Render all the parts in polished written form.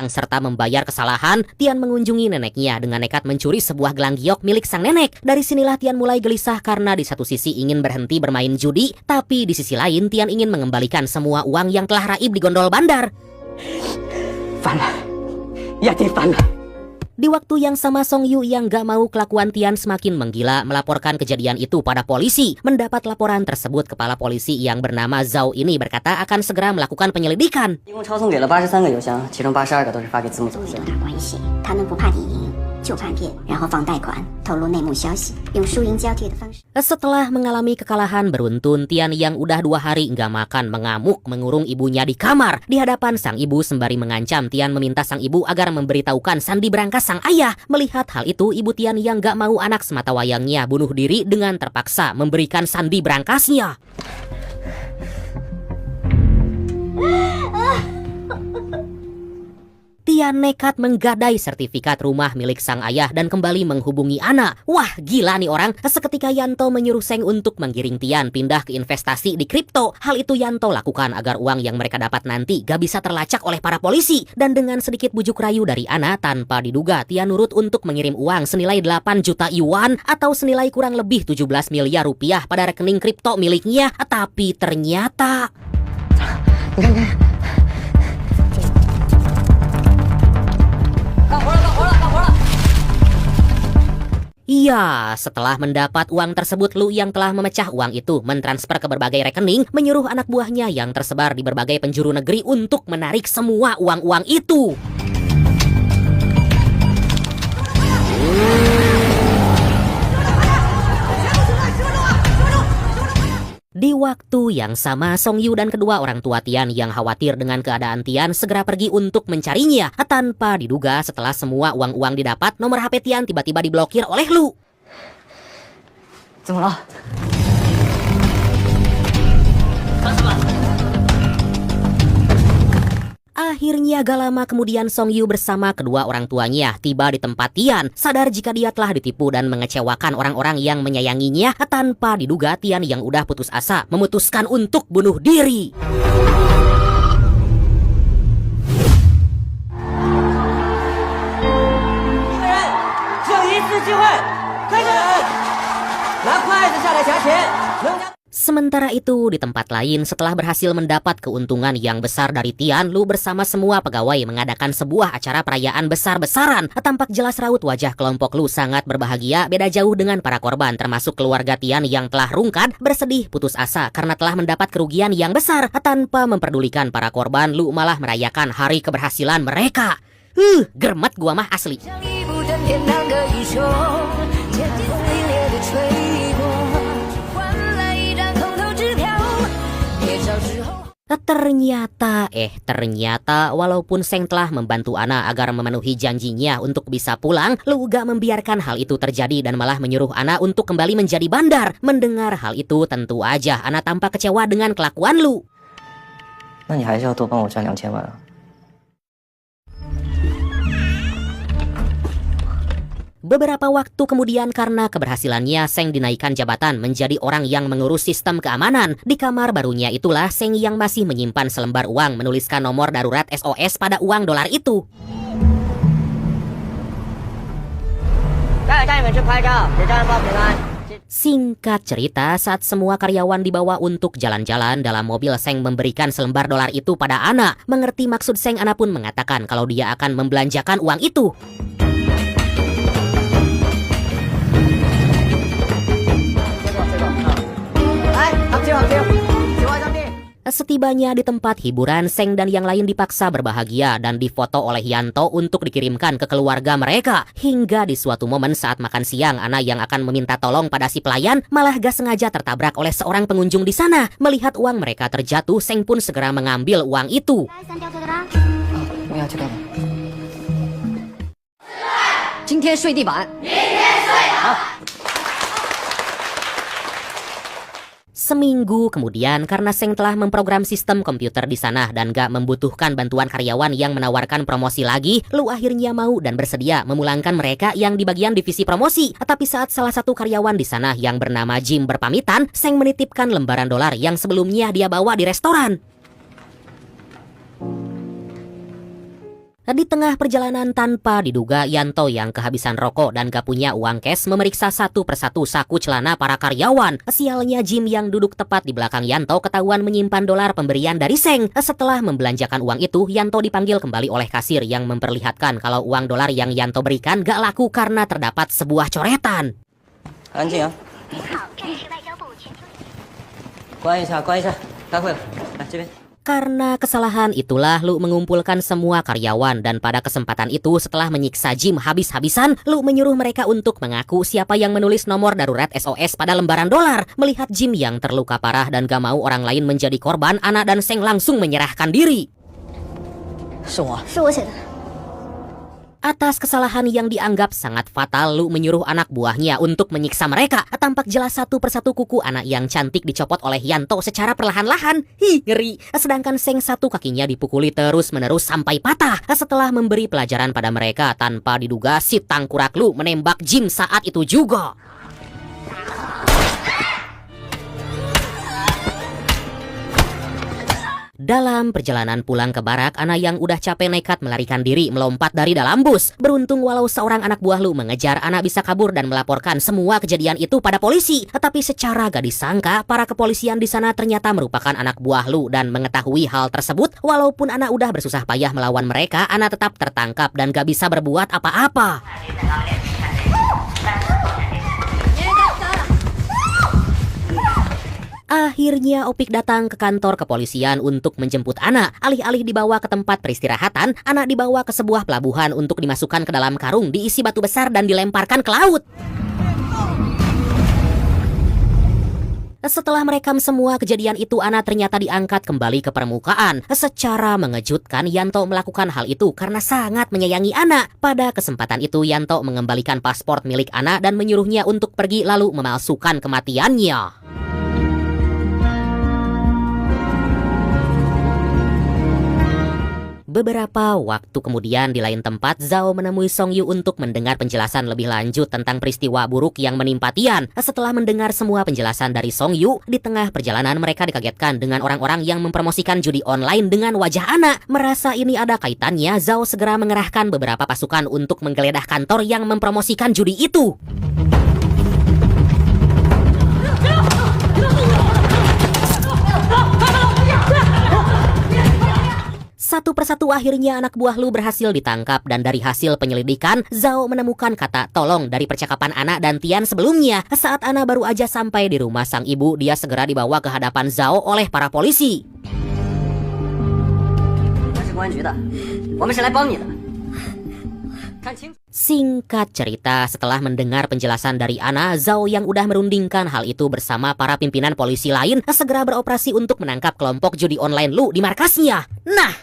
Serta membayar kesalahan, Tian mengunjungi neneknya dengan nekat mencuri sebuah gelang giok milik sang nenek. Dari sinilah Tian mulai gelisah karena di satu sisi ingin berhenti bermain judi, tapi di sisi lain Tian ingin mengembalikan semua uang yang telah raib di gondol bandar. Di waktu yang sama, Song Yu yang gak mau kelakuan Tian semakin menggila melaporkan kejadian itu pada polisi. Mendapat laporan tersebut, kepala polisi yang bernama Zhao ini berkata akan segera melakukan penyelidikan. Setelah mengalami kekalahan beruntun, Tian yang udah 2 hari nggak makan mengamuk mengurung ibunya di kamar. Di hadapan sang ibu sembari mengancam, Tian meminta sang ibu agar memberitahukan sandi berangkas sang ayah. Melihat hal itu, ibu Tian yang nggak mau anak sematawayangnya bunuh diri dengan terpaksa memberikan sandi berangkasnya. Tian nekat menggadai sertifikat rumah milik sang ayah dan kembali menghubungi anak. Wah, gila nih orang. Seketika Yanto menyuruh Seng untuk menggiring Tian pindah ke investasi di kripto. Hal itu Yanto lakukan agar uang yang mereka dapat nanti gak bisa terlacak oleh para polisi. Dan dengan sedikit bujuk rayu dari Ana, tanpa diduga Tian nurut untuk mengirim uang senilai 8 juta yuan atau senilai kurang lebih 17 miliar rupiah pada rekening kripto miliknya. Tapi ternyata... Iya, setelah mendapat uang tersebut, Lu yang telah memecah uang itu mentransfer ke berbagai rekening, menyuruh anak buahnya yang tersebar di berbagai penjuru negeri untuk menarik semua uang-uang itu. Di waktu yang sama, Song Yu dan kedua orang tua Tian yang khawatir dengan keadaan Tian segera pergi untuk mencarinya. Tanpa diduga, setelah semua uang-uang didapat, nomor HP Tian tiba-tiba diblokir oleh Lu. Akhirnya gak lama kemudian Song Yu bersama kedua orang tuanya tiba di tempat Tian. Sadar jika dia telah ditipu dan mengecewakan orang-orang yang menyayanginya, tanpa diduga Tian yang udah putus asa memutuskan untuk bunuh diri. Sementara itu, di tempat lain, setelah berhasil mendapat keuntungan yang besar dari Tian, Lu bersama semua pegawai mengadakan sebuah acara perayaan besar-besaran. Tampak jelas raut wajah kelompok Lu sangat berbahagia, beda jauh dengan para korban, termasuk keluarga Tian yang telah rungkat, bersedih, putus asa karena telah mendapat kerugian yang besar. Tanpa memperdulikan para korban, Lu malah merayakan hari keberhasilan mereka. Germet gua mah asli. Ternyata walaupun Seng telah membantu Ana agar memenuhi janjinya untuk bisa pulang, Lu gak membiarkan hal itu terjadi dan malah menyuruh Ana untuk kembali menjadi bandar. Mendengar hal itu, tentu aja Ana tampak kecewa dengan kelakuan Lu. Beberapa waktu kemudian karena keberhasilannya, Seng dinaikkan jabatan menjadi orang yang mengurus sistem keamanan. Di kamar barunya itulah Seng yang masih menyimpan selembar uang menuliskan nomor darurat SOS pada uang dolar itu. Singkat cerita, saat semua karyawan dibawa untuk jalan-jalan dalam mobil, Seng memberikan selembar dolar itu pada Ana. Mengerti maksud Seng, Ana pun mengatakan kalau dia akan membelanjakan uang itu. Setibanya di tempat hiburan, Seng dan yang lain dipaksa berbahagia dan difoto oleh Yanto untuk dikirimkan ke keluarga mereka. Hingga di suatu momen saat makan siang, Ana yang akan meminta tolong pada si pelayan malah gak sengaja tertabrak oleh seorang pengunjung di sana. Melihat uang mereka terjatuh, Seng pun segera mengambil uang itu. Seminggu kemudian, karena Seng telah memprogram sistem komputer di sana dan gak membutuhkan bantuan karyawan yang menawarkan promosi lagi, Lu akhirnya mau dan bersedia memulangkan mereka yang di bagian divisi promosi. Tapi saat salah satu karyawan di sana yang bernama Jim berpamitan, Seng menitipkan lembaran dolar yang sebelumnya dia bawa di restoran. Di tengah perjalanan tanpa diduga, Yanto yang kehabisan rokok dan gak punya uang cash memeriksa satu persatu saku celana para karyawan. Sialnya Jim yang duduk tepat di belakang Yanto ketahuan menyimpan dolar pemberian dari Seng. Setelah membelanjakan uang itu, Yanto dipanggil kembali oleh kasir yang memperlihatkan kalau uang dolar yang Yanto berikan gak laku karena terdapat sebuah coretan. Anjing ya. 关一下，关一下，开会了，来这边。 Karena kesalahan itulah Lu mengumpulkan semua karyawan dan pada kesempatan itu setelah menyiksa Jim habis-habisan, Lu menyuruh mereka untuk mengaku siapa yang menulis nomor darurat SOS pada lembaran dolar. Melihat Jim yang terluka parah dan gak mau orang lain menjadi korban, Ana dan Seng langsung menyerahkan diri. 是我写的。 Atas kesalahan yang dianggap sangat fatal, Lu menyuruh anak buahnya untuk menyiksa mereka. Tampak jelas satu persatu kuku anak yang cantik dicopot oleh Yanto secara perlahan-lahan. Ngeri. Sedangkan Seng satu kakinya dipukuli terus-menerus sampai patah. Setelah memberi pelajaran pada mereka, tanpa diduga si tangkurak Lu menembak Jim saat itu juga. Dalam perjalanan pulang ke barak, Ana yang udah capek nekat melarikan diri melompat dari dalam bus. Beruntung walau seorang anak buah Lu mengejar, Ana bisa kabur dan melaporkan semua kejadian itu pada polisi. Tetapi secara gak disangka, para kepolisian di sana ternyata merupakan anak buah Lu dan mengetahui hal tersebut. Walaupun Ana udah bersusah payah melawan mereka, Ana tetap tertangkap dan gak bisa berbuat apa-apa. Akhirnya Opik datang ke kantor kepolisian untuk menjemput Ana. Alih-alih dibawa ke tempat peristirahatan, Ana dibawa ke sebuah pelabuhan untuk dimasukkan ke dalam karung diisi batu besar dan dilemparkan ke laut. Setelah merekam semua kejadian itu, Ana ternyata diangkat kembali ke permukaan. Secara mengejutkan, Yanto melakukan hal itu karena sangat menyayangi Ana. Pada kesempatan itu, Yanto mengembalikan paspor milik Ana dan menyuruhnya untuk pergi lalu memalsukan kematiannya. Beberapa waktu kemudian di lain tempat, Zhao menemui Song Yu untuk mendengar penjelasan lebih lanjut tentang peristiwa buruk yang menimpa Tian. Setelah mendengar semua penjelasan dari Song Yu, di tengah perjalanan mereka dikagetkan dengan orang-orang yang mempromosikan judi online dengan wajah Ana. Merasa ini ada kaitannya, Zhao segera mengerahkan beberapa pasukan untuk menggeledah kantor yang mempromosikan judi itu. Satu persatu akhirnya anak buah Lu berhasil ditangkap dan dari hasil penyelidikan, Zhao menemukan kata tolong dari percakapan Ana dan Tian sebelumnya. Saat Ana baru aja sampai di rumah sang ibu, dia segera dibawa ke hadapan Zhao oleh para polisi. Singkat cerita, setelah mendengar penjelasan dari Ana, Zhao yang udah merundingkan hal itu bersama para pimpinan polisi lain segera beroperasi untuk menangkap kelompok judi online Lu di markasnya. Nah,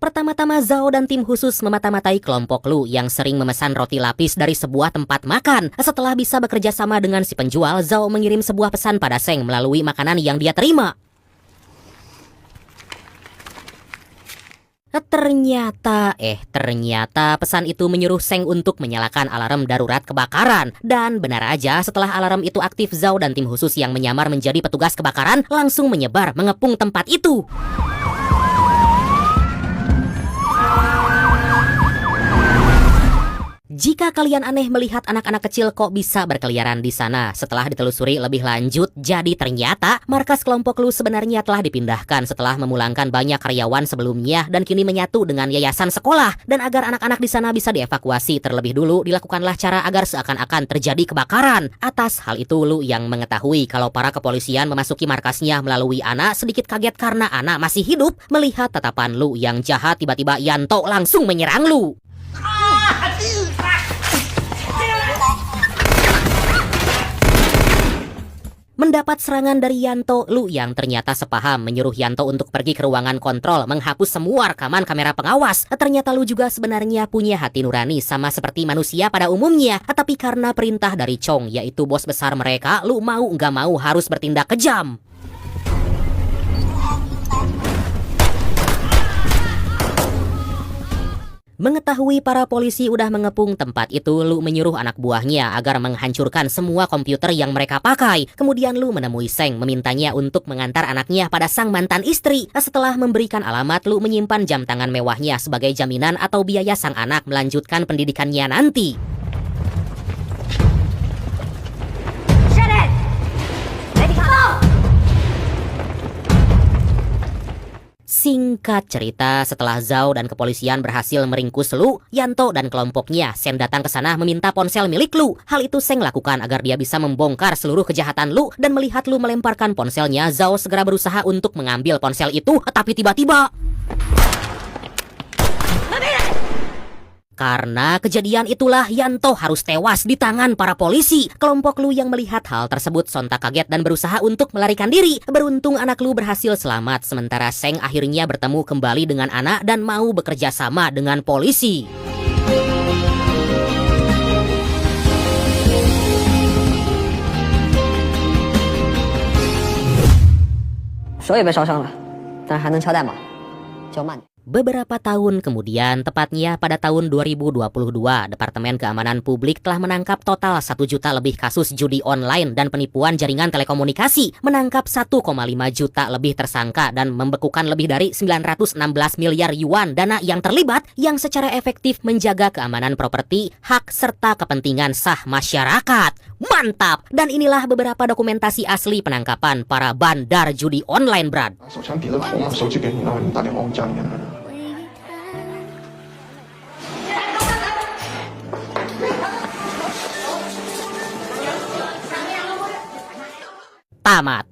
pertama-tama Zhao dan tim khusus memata-matai kelompok Lu yang sering memesan roti lapis dari sebuah tempat makan. Setelah bisa bekerja sama dengan si penjual, Zhao mengirim sebuah pesan pada Seng melalui makanan yang dia terima. Ternyata pesan itu menyuruh Seng untuk menyalakan alarm darurat kebakaran. Dan benar aja, setelah alarm itu aktif, Zhao dan tim khusus yang menyamar menjadi petugas kebakaran langsung menyebar mengepung tempat itu. Jika kalian aneh melihat anak-anak kecil kok bisa berkeliaran di sana, setelah ditelusuri lebih lanjut, jadi ternyata markas kelompok Lu sebenarnya telah dipindahkan setelah memulangkan banyak karyawan sebelumnya dan kini menyatu dengan yayasan sekolah. Dan agar anak-anak di sana bisa dievakuasi terlebih dulu, dilakukanlah cara agar seakan-akan terjadi kebakaran. Atas hal itu, Lu yang mengetahui kalau para kepolisian memasuki markasnya melalui Ana sedikit kaget karena Ana masih hidup. Melihat tatapan Lu yang jahat, tiba-tiba Yanto langsung menyerang Lu. Mendapat serangan dari Yanto, Lu yang ternyata sepaham menyuruh Yanto untuk pergi ke ruangan kontrol menghapus semua rekaman kamera pengawas. Ternyata Lu juga sebenarnya punya hati nurani sama seperti manusia pada umumnya. Tapi karena perintah dari Chong, yaitu bos besar mereka, Lu mau nggak mau harus bertindak kejam. Mengetahui para polisi udah mengepung tempat itu, Lu menyuruh anak buahnya agar menghancurkan semua komputer yang mereka pakai. Kemudian Lu menemui Seng, memintanya untuk mengantar anaknya pada sang mantan istri. Setelah memberikan alamat, Lu menyimpan jam tangan mewahnya sebagai jaminan atau biaya sang anak melanjutkan pendidikannya nanti. Singkat cerita, setelah Zhao dan kepolisian berhasil meringkus Lu, Yanto dan kelompoknya, Seng datang ke sana meminta ponsel milik Lu. Hal itu Seng lakukan agar dia bisa membongkar seluruh kejahatan Lu, dan melihat Lu melemparkan ponselnya, Zhao segera berusaha untuk mengambil ponsel itu, tapi tiba-tiba karena kejadian itulah Yanto harus tewas di tangan para polisi. Kelompok Lu yang melihat hal tersebut sontak kaget dan berusaha untuk melarikan diri. Beruntung anak Lu berhasil selamat, sementara Seng akhirnya bertemu kembali dengan anak dan mau bekerja sama dengan polisi. 手也被烧伤了，但是还能敲代码，叫慢点。 Beberapa tahun kemudian, tepatnya pada tahun 2022, Departemen Keamanan Publik telah menangkap total 1 juta lebih kasus judi online dan penipuan jaringan telekomunikasi, menangkap 1,5 juta lebih tersangka dan membekukan lebih dari 916 miliar yuan dana yang terlibat, yang secara efektif menjaga keamanan properti, hak serta kepentingan sah masyarakat. Mantap! Dan inilah beberapa dokumentasi asli penangkapan para bandar judi online, Brad. 手枪抵着头，手机给你，然后你打电话我家里面的人。 Tamat.